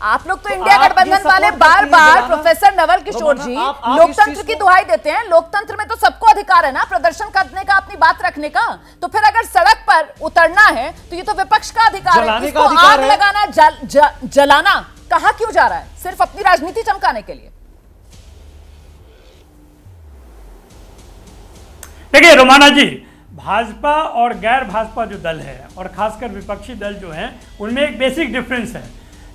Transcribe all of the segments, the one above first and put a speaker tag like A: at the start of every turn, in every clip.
A: आप लोग तो इंडिया गठबंधन वाले बार बार प्रोफेसर नवल किशोर जी लोकतंत्र की दुहाई देते हैं। लोकतंत्र में तो सबको अधिकार है ना प्रदर्शन करने का, अपनी बात रखने का। तो फिर अगर सड़क पर उतरना है तो ये तो विपक्ष का अधिकार है। इसको आग लगाना, जलाना कहां क्यों जा रहा है? सिर्फ अपनी राजनीति चमकाने के लिए।
B: देखिए रोमाना जी, भाजपा और गैर भाजपा जो दल है और खासकर विपक्षी दल जो हैं उनमें एक बेसिक डिफरेंस है।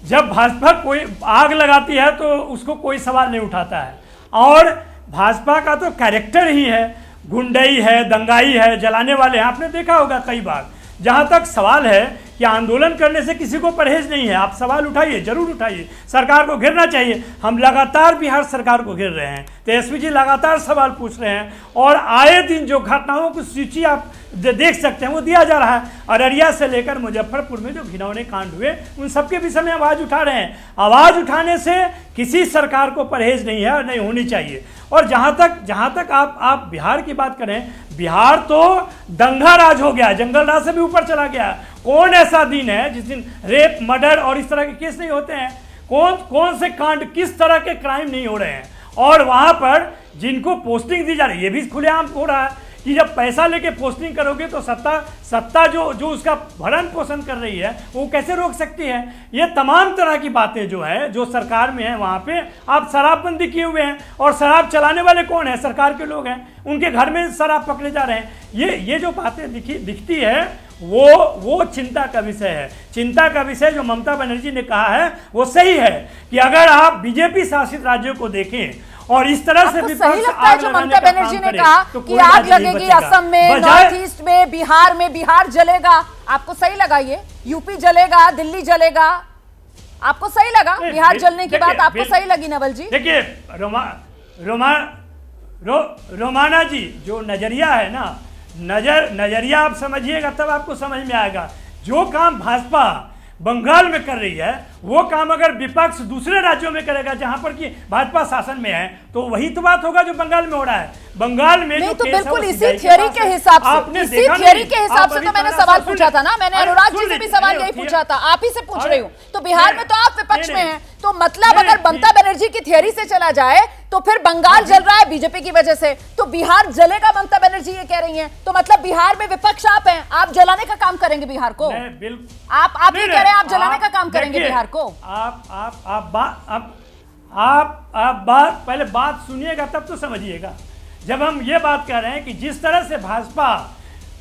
B: जब भाजपा कोई आग लगाती है तो उसको कोई सवाल नहीं उठाता है, और भाजपा का तो कैरेक्टर ही है, गुंडई है, दंगाई है, जलाने वाले हैं। आपने देखा होगा कई बार। जहां तक सवाल है कि आंदोलन करने से किसी को परहेज नहीं है, आप सवाल उठाइए, जरूर उठाइए, सरकार को घेरना चाहिए। हम लगातार बिहार सरकार को घेर रहे हैं, तेजस्वी जी लगातार सवाल पूछ रहे हैं, और आए दिन जो घटनाओं की सूची आप देख सकते हैं वो दिया जा रहा है। अररिया से लेकर मुजफ्फरपुर में जो घिनौने कांड हुए उन सबके विषय में आवाज़ उठा रहे हैं। आवाज़ उठाने से किसी सरकार को परहेज नहीं है और नहीं होनी चाहिए। और जहाँ तक आप बिहार की बात करें, बिहार तो दंगा राज हो गया, जंगल राज से भी ऊपर चला गया। कौन ऐसा दिन है जिस दिन रेप, मर्डर और इस तरह के केस नहीं होते हैं? कौन से कांड, किस तरह के क्राइम नहीं हो रहे हैं? और वहाँ पर जिनको पोस्टिंग दी जा रही है, ये भी खुलेआम हो रहा है कि जब पैसा लेके पोस्टिंग करोगे तो सत्ता जो उसका भरण पोषण कर रही है वो कैसे रोक सकती है? ये तमाम तरह की बातें जो है, जो सरकार में है, वहाँ पे आप शराबबंदी किए हुए हैं, और शराब चलाने वाले कौन है? सरकार के लोग हैं, उनके घर में शराब पकड़े जा रहे हैं। ये जो बातें दिखती है वो चिंता का विषय है। चिंता का विषय जो ममता बनर्जी ने कहा है वो सही है कि अगर आप बीजेपी शासित राज्यों को देखें और इस तरह से
A: सही लगता है जो ममता बनर्जी ने कहा कि आग लगेगी असम में, नॉर्थ ईस्ट में, बिहार में, बिहार जलेगा, आपको सही लगा? ये यूपी जलेगा, दिल्ली जलेगा, आपको सही लगा? बिहार जलने की बात आपको सही लगी नवल जी?
B: देखिए रोमाना जी, जो नजरिया है ना, नजरिया आप समझिएगा तब आपको समझ में आएगा। जो काम भाजपा बंगाल में कर रही है वो काम अगर विपक्ष दूसरे राज्यों में करेगा जहां पर कि भाजपा शासन में है, तो वही तो बात होगा जो बंगाल में हो रहा है। बंगाल में
A: नहीं, तो बिल्कुल इसी थियरी के हिसाब से तो मैंने सवाल पूछा था ना, मैंने अनुराग जी से भी सवाल यही पूछा था, आप ही से पूछ रही हूँ। तो बिहार में तो आप विपक्ष में हैं, तो मतलब अगर ममता बनर्जी की थियरी से चला जाए तो फिर बंगाल जल रहा है बीजेपी की वजह से, तो बिहार जलेगा, ममता बनर्जी ये कह रही हैं। तो मतलब बिहार में विपक्ष आप हैं, आप जलाने का काम करेंगे बिहार को? आप ये कह रहे हैं आप जलाने का काम करेंगे बिहार को?
B: आप पहले बात सुनिएगा तब तो समझिएगा। जब हम ये बात कर रहे हैं कि जिस तरह से भाजपा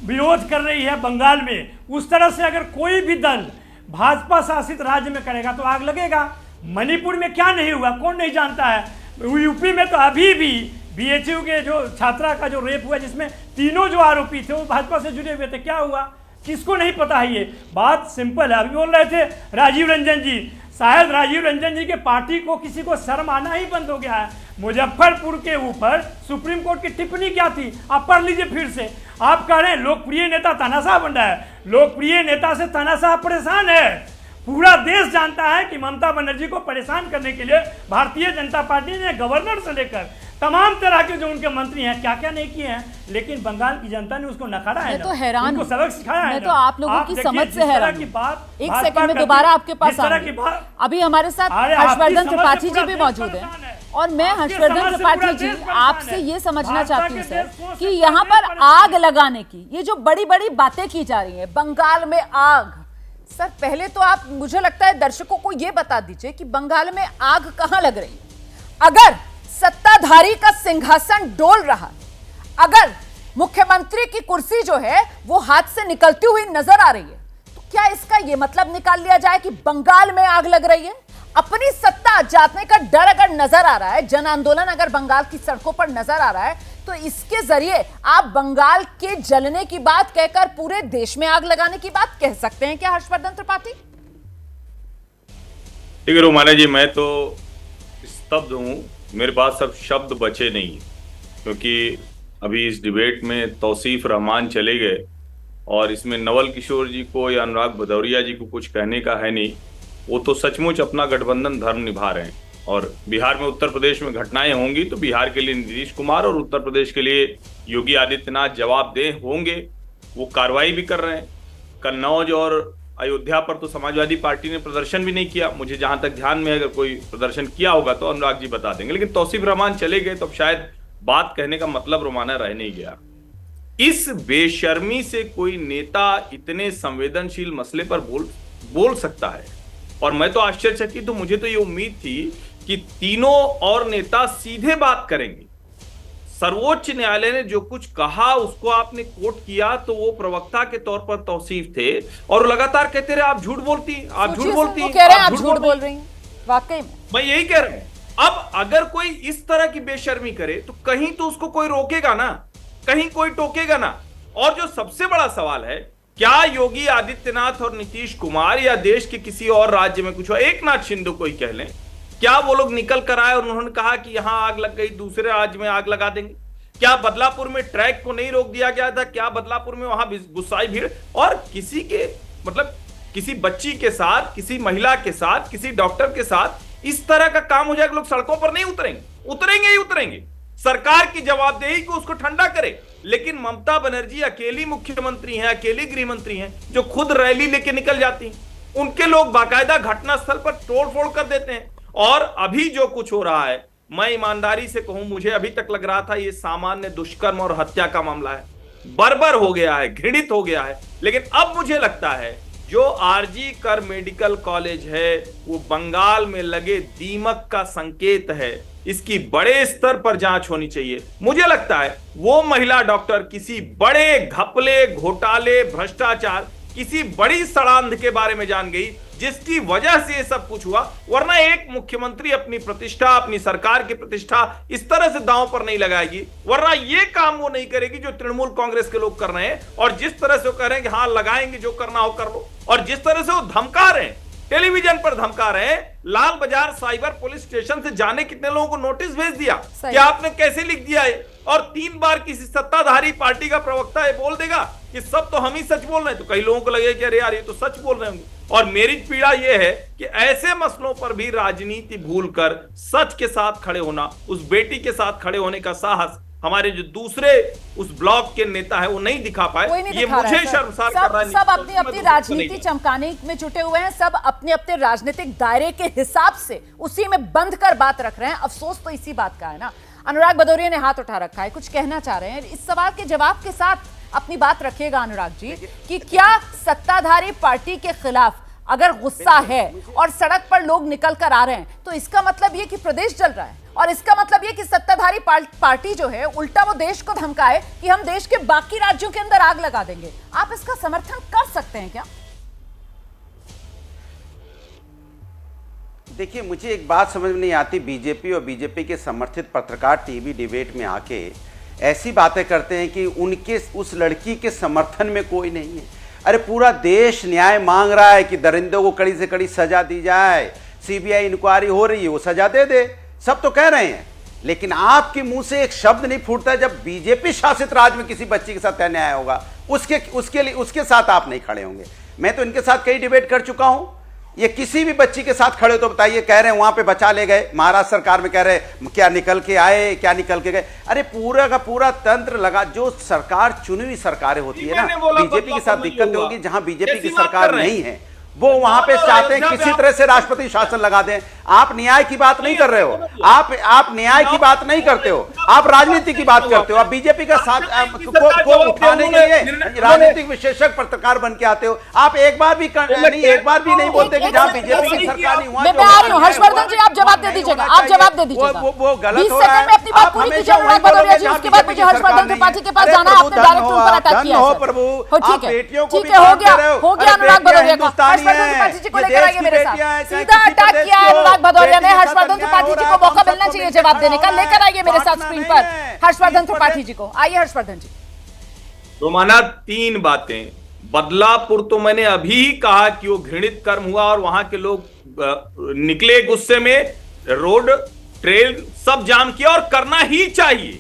B: विरोध कर रही है बंगाल में, उस तरह से अगर कोई भी दल भाजपा शासित राज्य में करेगा तो आग लगेगा। मणिपुर में क्या नहीं हुआ कौन नहीं जानता है? यूपी में तो अभी भी बीएचयू के जो छात्रा का जो रेप हुआ, जिसमें तीनों जो आरोपी थे वो भाजपा से जुड़े हुए थे, क्या हुआ किसको नहीं पता है? ये बात सिंपल है। अभी बोल रहे थे राजीव रंजन जी, शायद राजीव रंजन जी के पार्टी को किसी को शर्म आना ही बंद हो गया है। मुजफ्फरपुर के ऊपर सुप्रीम कोर्ट की टिप्पणी क्या थी, आप पढ़ लीजिए फिर से। आप कह रहे हैं लोकप्रिय नेता तानाशाह बन रहा है, लोकप्रिय नेता से तानाशाह परेशान है। पूरा देश जानता है कि ममता बनर्जी को परेशान करने के लिए भारतीय जनता पार्टी ने गवर्नर से लेकर तमाम तरह के जो उनके मंत्री हैं क्या क्या नहीं किए हैं, लेकिन बंगाल की जनता ने उसको नकारा है।
A: मैं तो हैरान हूं,
B: सबक सिखाया है।
A: मैं तो आप लोगों की समझ से हैरान हूं। एक सेकंड में दोबारा आपके पास आऊंगी। अभी हमारे साथ हर्षवर्धन त्रिपाठी जी भी मौजूद हैं, और मैं हर्षवर्धन त्रिपाठी जी आपसे ये समझना चाहती हूँ सर कि यहाँ पर आग लगाने की ये जो बड़ी बड़ी बातें की जा रही है, बंगाल में आग, सर पहले तो आप मुझे लगता है दर्शकों को ये बता दीजिए कि बंगाल में आग कहां लग रही है? अगर सत्ताधारी का सिंहासन डोल रहा, अगर मुख्यमंत्री की कुर्सी जो है वो हाथ से निकलती हुई नजर आ रही है, तो क्या इसका ये मतलब निकाल लिया जाए कि बंगाल में आग लग रही है? अपनी सत्ता जाने का डर अगर नजर आ रहा है, जन आंदोलन अगर बंगाल की सड़कों पर नजर आ रहा है, तो इसके जरिए आप बंगाल के जलने की बात कहकर पूरे देश में आग लगाने की बात कह सकते हैं क्या हर्षवर्धन त्रिपाठी?
C: ठीक है रोमाना जी, मैं तो स्तब्ध हूं, मेरे पास सब शब्द बचे नहीं, क्योंकि अभी इस डिबेट में तौसीफ रहमान चले गए और इसमें नवल किशोर जी को या अनुराग भदौरिया जी को कुछ कहने का है नहीं। वो तो सचमुच अपना गठबंधन धर्म निभा रहे हैं, और बिहार में उत्तर प्रदेश में घटनाएं होंगी तो बिहार के लिए नीतीश कुमार और उत्तर प्रदेश के लिए योगी आदित्यनाथ जवाबदेह होंगे, वो कार्रवाई भी कर रहे हैं। कन्नौज और अयोध्या पर तो समाजवादी पार्टी ने प्रदर्शन भी नहीं किया, मुझे जहां तक ध्यान में, अगर कोई प्रदर्शन किया होगा तो अनुराग जी बता देंगे। लेकिन तौसीफ रहमान चले गए तो अब शायद बात कहने का मतलब रोमाना रह नहीं गया। इस बेशर्मी से कोई नेता इतने संवेदनशील मसले पर बोल सकता है? और मैं तो आश्चर्यचकित हूं, मुझे तो ये उम्मीद थी कि तीनों और नेता सीधे बात करेंगे। सर्वोच्च न्यायालय ने जो कुछ कहा उसको आपने कोट किया, तो वो प्रवक्ता के तौर पर तौसीफ थे और लगातार कहते रहे आप झूठ बोलती, आप झूठ बोलती,
A: आप झूठ बोल रही हैं। वाकई में
C: मैं यही कह रहा हूं। अब अगर कोई इस तरह की बेशर्मी करे तो कहीं तो उसको कोई रोकेगा ना, कहीं कोई टोकेगा ना। और जो सबसे बड़ा सवाल है, क्या योगी आदित्यनाथ और नीतीश कुमार या देश के किसी और राज्य में कुछ, एक नाथ शिंदे को ही कह लें, क्या वो लोग निकल कर आए और उन्होंने कहा कि यहां आग लग गई, दूसरे राज्य में आग लगा देंगे? क्या बदलापुर में ट्रैक को नहीं रोक दिया गया था? क्या बदलापुर में वहां गुस्साई भीड़ और किसी के मतलब किसी बच्ची के साथ, किसी महिला के साथ, किसी डॉक्टर के साथ इस तरह का काम हो जाएगा, लोग सड़कों पर नहीं उतरेंगे? उतरेंगे ही उतरेंगे। सरकार की जवाबदेही को उसको ठंडा करे। लेकिन ममता बनर्जी अकेली मुख्यमंत्री हैं, अकेली गृह मंत्री हैं जो खुद रैली लेके निकल जाती हैं। उनके लोग बाकायदा घटनास्थल पर तोड़फोड़ कर देते हैं। और अभी जो कुछ हो रहा है, मैं ईमानदारी से कहूं, मुझे अभी तक लग रहा था ये सामान्य दुष्कर्म और हत्या का मामला है, बर्बर हो गया है, घृणित हो गया है। लेकिन अब मुझे लगता है जो आरजी कर मेडिकल कॉलेज है वो बंगाल में लगे दीमक का संकेत है। इसकी बड़े स्तर पर जांच होनी चाहिए। मुझे लगता है वो महिला डॉक्टर किसी बड़े घपले, घोटाले, भ्रष्टाचार, किसी बड़ी सड़ांध के बारे में जान गई जिसकी वजह से ये सब कुछ हुआ। वरना एक मुख्यमंत्री अपनी प्रतिष्ठा, अपनी सरकार की प्रतिष्ठा इस तरह से दांव पर नहीं लगाएगी। वरना ये काम वो नहीं करेगी जो तृणमूल कांग्रेस के लोग कर रहे हैं और जिस तरह से वो कह रहे हैं कि हाँ लगाएंगे, जो करना हो कर लो, और जिस तरह से वो धमका रहे हैं, टेलीविजन पर धमका रहे हैं। लाल बाजार साइबर पुलिस स्टेशन से जाने कितने लोगों को नोटिस भेज दिया कि आपने कैसे लिख दिया है, और 3 बार किसी सत्ताधारी पार्टी का प्रवक्ता ये बोल देगा कि सब तो हम ही सच बोल रहे हैं, तो कई लोगों को लगेगा कि अरे यार ये तो सच बोल रहे होंगे। और मेरी पीड़ा यह है कि ऐसे मसलों पर भी राजनीति भूलकर सच के साथ खड़े होना, उस बेटी के साथ खड़े होने का साहस हमारे जो दूसरे उस ब्लॉक के नेता है वो नहीं दिखा पाए। ये मुझे शर्मसार कर रहा है।
A: सब अपनी अपनी राजनीति चमकाने में जुटे हुए हैं, सब अपने अपने राजनीतिक दायरे के हिसाब से उसी में बंद कर बात रख रहे हैं। अफसोस तो इसी बात का है ना। अनुराग भदौरिया ने हाथ उठा रखा है, कुछ कहना चाह रहे हैं। इस सवाल के जवाब के साथ अपनी बात रखिएगा अनुराग जी, कि क्या सत्ताधारी पार्टी के खिलाफ अगर गुस्सा है और सड़क पर लोग निकल कर आ रहे हैं तो इसका मतलब यह कि प्रदेश जल रहा है, और इसका मतलब यह कि सत्ताधारी पार्टी जो है उल्टा वो देश को धमकाए कि हम देश के बाकी राज्यों के अंदर आग लगा देंगे। आप इसका समर्थन कर सकते हैं क्या?
D: देखिए, मुझे एक बात समझ में नहीं आती, बीजेपी और बीजेपी के समर्थित पत्रकार टीवी डिबेट में आके ऐसी बातें करते हैं कि उनके उस लड़की के समर्थन में कोई नहीं है। अरे पूरा देश न्याय मांग रहा है कि दरिंदों को कड़ी से कड़ी सजा दी जाए, सीबीआई इंक्वायरी हो रही है, वो सजा दे दे, सब तो कह रहे हैं। लेकिन आपके मुंह से एक शब्द नहीं फूटता जब बीजेपी शासित राज्य में किसी बच्ची के साथ अन्याय होगा, उसके साथ आप नहीं खड़े होंगे। मैं तो इनके साथ कई डिबेट कर चुका हूं। ये किसी भी बच्ची के साथ खड़े हो तो बताइए, कह रहे हैं वहां पे बचा ले गए, महाराष्ट्र सरकार में कह रहे हैं क्या निकल के आए, क्या निकल के गए। अरे पूरा का पूरा तंत्र लगा। जो सरकार चुनी हुई सरकारें होती है ना, बीजेपी के साथ दिक्कत होगी। जहां बीजेपी की सरकार नहीं है वो वहां पे चाहते हैं किसी तरह से राष्ट्रपति शासन लगा दें। आप न्याय की बात नहीं कर रहे हो, आप न्याय की बात नहीं करते हो, आप राजनीति की बात करते हो। आप बीजेपी का साथ को उठाने के लिए राजनीतिक विशेषज्ञ पत्रकार बन के आते हो। आप एक बार भी नहीं बोलते कि जहां बीजेपी की सरकार नहीं हुआ।
A: हर्षवर्धन जी आप जवाब दे दीजिएगा, आप जवाब दे दीजिएगा।
D: वो गलत हो
A: 20 सेकंड में अपनी बात पूरी कीजिए अनुराग भदौरिया जी, उसके बाद मुझे हर्षवर्धन त्रिपाठी के पास जाना है। आपने डायरेक्ट उन पर अटैक किया है। ठीक है, हो गया अनुराग भदौरिया का। हर्षवर्धन त्रिपाठी जी को लेकर आइए मेरे साथ। सीधा अटैक किया है अनुराग भदौरिया ने। हर्षवर्धन त्रिपाठी जी को मौका मिलना चाहिए जवाब देने का। लेकर आइए मेरे साथ स्क्रीन पर हर्षवर्धन त्रिपाठी जी को। आइए हर्षवर्धन जी।
C: रोमाना 3 बातें। बदलापुर तो मैंने अभी ही कहा कि वो घृणित कर्म हुआ और वहां के लोग निकले गुस्से में, रोड ट्रेल सब जाम किया और करना ही चाहिए।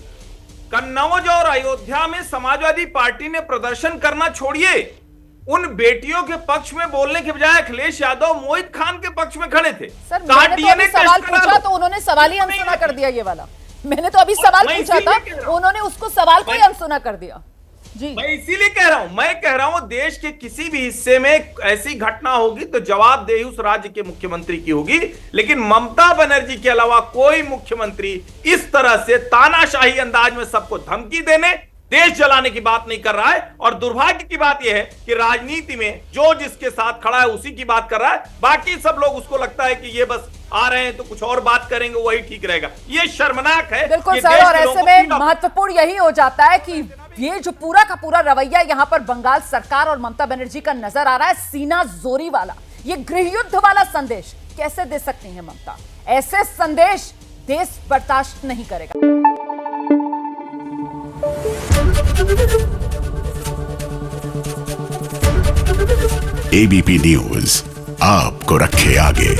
C: कन्नौज और अयोध्या में समाजवादी पार्टी ने प्रदर्शन करना छोड़िए, उन बेटियों के पक्ष में बोलने के बजाय अखिलेश यादव मोहित खान के पक्ष में खड़े थे।
A: सर मैंने तो सवाल पूछा तो उन्होंने सवाल ही अनसुना कर दिया। ये वाला मैंने तो अभी सवाल पूछा था, उन्होंने उसको सवाल को ही अनसुना कर दिया। जी।
E: मैं इसीलिए कह रहा हूं देश के किसी भी हिस्से में ऐसी घटना होगी तो जवाबदेही उस राज्य के मुख्यमंत्री की होगी, लेकिन ममता बनर्जी के अलावा कोई मुख्यमंत्री इस तरह से तानाशाही अंदाज में सबको धमकी देने, देश जलाने की बात नहीं कर रहा है। और दुर्भाग्य की बात यह है कि राजनीति में जो जिसके साथ खड़ा है उसी की बात कर रहा है, बाकी सब लोग उसको लगता है कि ये बस आ रहे हैं तो कुछ और बात करेंगे, वही ठीक रहेगा। ये शर्मनाक है।
A: बिल्कुल सर, और ऐसे में महत्वपूर्ण यही हो जाता है कि ये जो पूरा का पूरा रवैया यहाँ पर बंगाल सरकार और ममता बनर्जी का नजर आ रहा है, सीना जोरी वाला, ये गृह युद्ध वाला संदेश कैसे दे सकती हैं ममता? ऐसे संदेश देश बर्दाश्त नहीं करेगा।
F: एबीपी न्यूज आपको रखे आगे।